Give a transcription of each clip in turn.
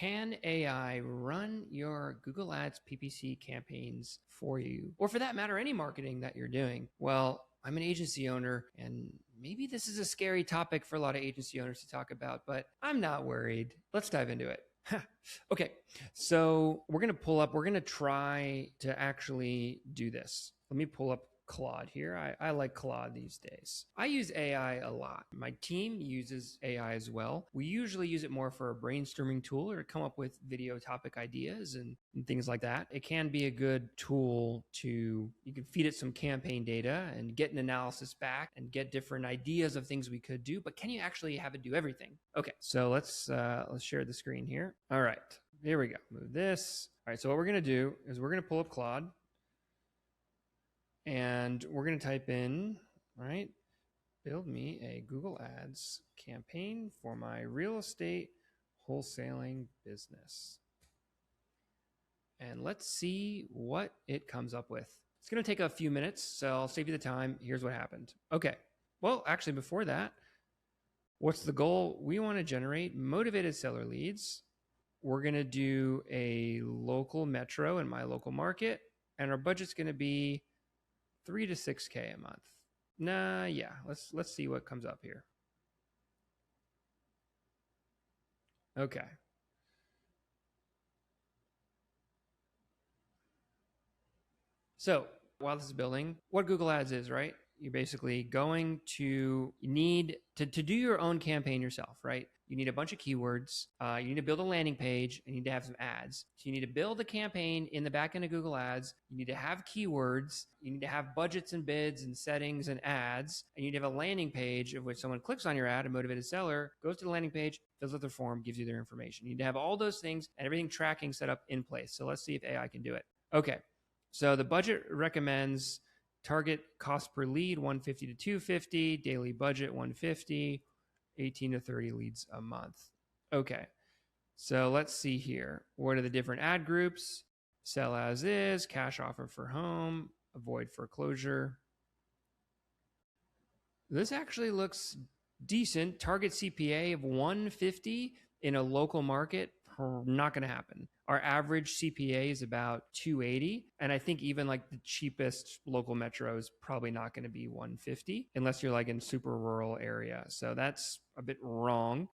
Can AI run your Google Ads PPC campaigns for you? Or for that matter, any marketing that you're doing? Well, I'm an agency owner, and maybe this is a scary topic for a lot of agency owners to talk about, but I'm not worried. Let's dive into it. Okay, so we're going to try to actually do this. Let me pull up Claude here. I like Claude these days. I use AI a lot. My team uses AI as well. We usually use it more for a brainstorming tool or to come up with video topic ideas and things like that. It can be a good tool you can feed it some campaign data and get an analysis back and get different ideas of things we could do, but can you actually have it do everything? Okay, so let's share the screen here. All right, here we go. Move this. All right, so what we're gonna do is we're gonna pull up Claude. And we're going to type in, right, build me a Google Ads campaign for my real estate wholesaling business. And let's see what it comes up with. It's going to take a few minutes, so I'll save you the time. Here's what happened. Okay. Well, actually, before that, what's the goal? We want to generate motivated seller leads. We're going to do a local metro in my local market, and our budget's going to be $3 to $6K a month. Nah, yeah, let's see what comes up here. Okay. So while this is building, what Google Ads is, right? You're basically going to need to do your own campaign yourself, right? You need a bunch of keywords. You need to build a landing page. And you need to have some ads. So you need to build a campaign in the back end of Google Ads. You need to have keywords. You need to have budgets and bids and settings and ads. And you need to have a landing page of which someone clicks on your ad, a motivated seller, goes to the landing page, fills out their form, gives you their information. You need to have all those things and everything tracking set up in place. So let's see if AI can do it. Okay. So the budget recommends target cost per lead, 150 to 250, daily budget, 150, 18 to 30 leads a month. Okay. So let's see here. What are the different ad groups? Sell as is, cash offer for home, avoid foreclosure. This actually looks decent. Target CPA of 150 in a local market, not going to happen. Our average CPA is about 280. And I think even like the cheapest local metro is probably not going to be 150 unless you're like in super rural area. So that's a bit wrong.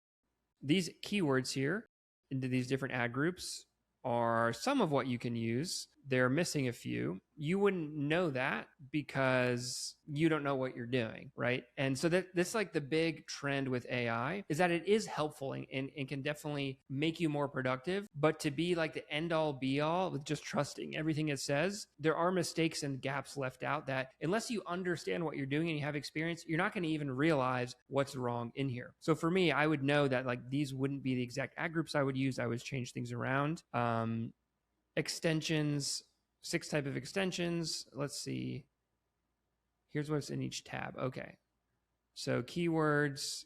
These keywords here into these different ad groups are some of what you can use. They're missing a few. You wouldn't know that because you don't know what you're doing, right? And so that's like the big trend with AI is that it is helpful and can definitely make you more productive. But to be like the end all be all with just trusting everything it says, there are mistakes and gaps left out that unless you understand what you're doing and you have experience, you're not going to even realize what's wrong in here. So for me, I would know that like these wouldn't be the exact ad groups I would use. I would change things around. Extensions, 6 type of extensions. Let's see. Here's what's in each tab. Okay. So keywords.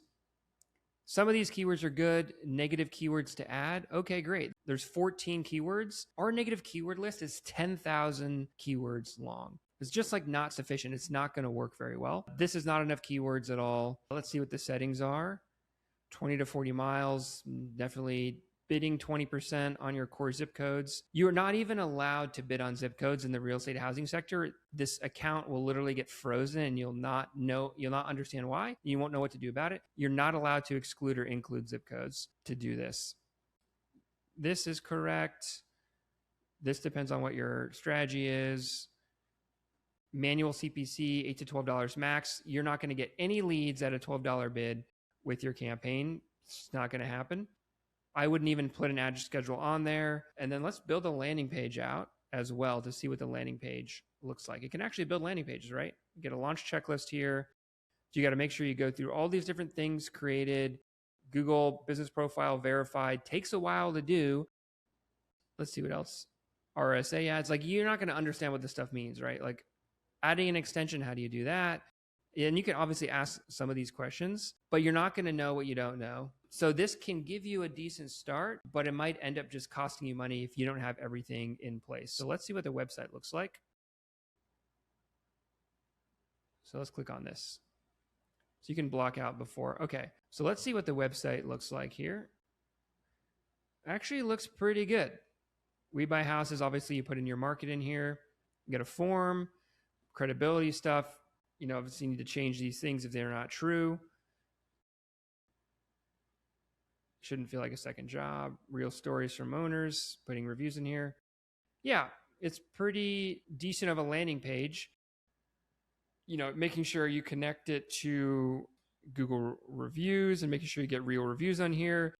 Some of these keywords are good. Negative keywords to add. Okay, great. There's 14 keywords. Our negative keyword list is 10,000 keywords long. It's just like not sufficient. It's not going to work very well. This is not enough keywords at all. Let's see what the settings are. 20 to 40 miles, definitely bidding 20% on your core zip codes. You're not even allowed to bid on zip codes in the real estate housing sector. This account will literally get frozen and you'll not understand why. You won't know what to do about it. You're not allowed to exclude or include zip codes to do this. This is correct. This depends on what your strategy is. Manual CPC, $8 to $12 max. You're not going to get any leads at a $12 bid with your campaign. It's not going to happen. I wouldn't even put an ad schedule on there. And then let's build a landing page out as well to see what the landing page looks like. It can actually build landing pages, right? You get a launch checklist here. So you got to make sure you go through all these different things created. Google business profile verified. Takes a while to do. Let's see what else. RSA ads. Like you're not going to understand what this stuff means, right? Like adding an extension, how do you do that? And you can obviously ask some of these questions, but you're not going to know what you don't know. So this can give you a decent start, but it might end up just costing you money if you don't have everything in place. So let's see what the website looks like. So let's click on this. So you can block out before. Okay, so let's see what the website looks like here. actually looks pretty good. We Buy Houses, obviously you put in your market in here, you get a form, credibility stuff. Obviously you need to change these things if they're not true. Shouldn't feel like a second job. Real stories from owners, putting reviews in here. Yeah, it's pretty decent of a landing page. Making sure you connect it to Google reviews and making sure you get real reviews on here.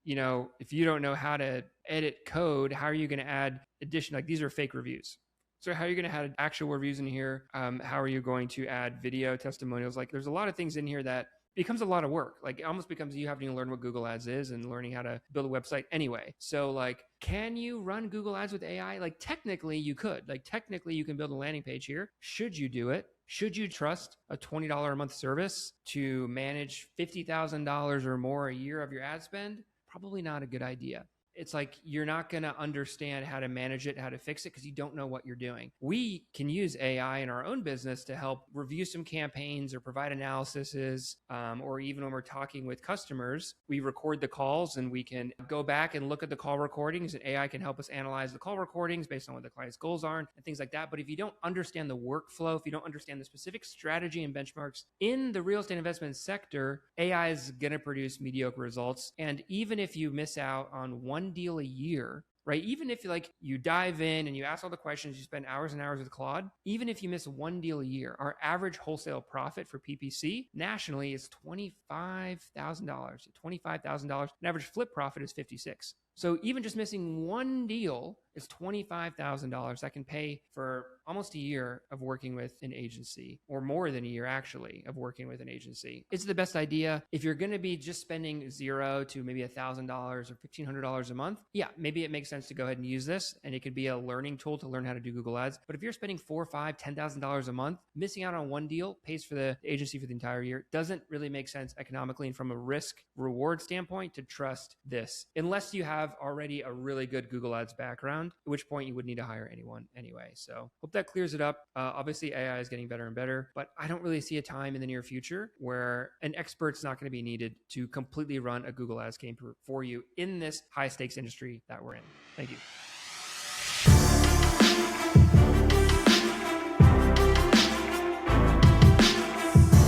If you don't know how to edit code, how are you going to add addition? Like, these are fake reviews. So how are you going to add actual reviews in here? How are you going to add video testimonials? Like, there's a lot of things in here that becomes a lot of work. Like, it almost becomes you having to learn what Google Ads is and learning how to build a website anyway. So like, can you run Google Ads with AI? Like, technically you could. Like, technically you can build a landing page here. Should you do it? Should you trust a $20 a month service to manage $50,000 or more a year of your ad spend? Probably not a good idea. It's like, you're not going to understand how to manage it, how to fix it, because you don't know what you're doing. We can use AI in our own business to help review some campaigns or provide analyses, or even when we're talking with customers, we record the calls and we can go back and look at the call recordings, and AI can help us analyze the call recordings based on what the client's goals are and things like that. But if you don't understand the workflow, if you don't understand the specific strategy and benchmarks in the real estate investment sector, AI is going to produce mediocre results. And even if you miss out on one deal a year, right? Even if you dive in and you ask all the questions, you spend hours and hours with Claude, even if you miss one deal a year, our average wholesale profit for PPC nationally is $25,000. $25,000. An average flip profit is $56,000. So even just missing one deal is $25,000. That can pay for almost a year of working with an agency, or more than a year actually of working with an agency. Is it the best idea? If you're going to be just spending $0 to maybe $1,000 or $1,500 a month, yeah, maybe it makes sense to go ahead and use this, and it could be a learning tool to learn how to do Google Ads. But if you're spending $4,000, $5,000, $10,000 a month, missing out on one deal pays for the agency for the entire year. Doesn't really make sense economically and from a risk reward standpoint to trust this, unless you have already a really good Google Ads background, at which point you would need to hire anyone anyway. So hope that clears it up. Obviously AI is getting better and better, but I don't really see a time in the near future where an expert's not going to be needed to completely run a Google Ads campaign for you in this high stakes industry that we're in. Thank you.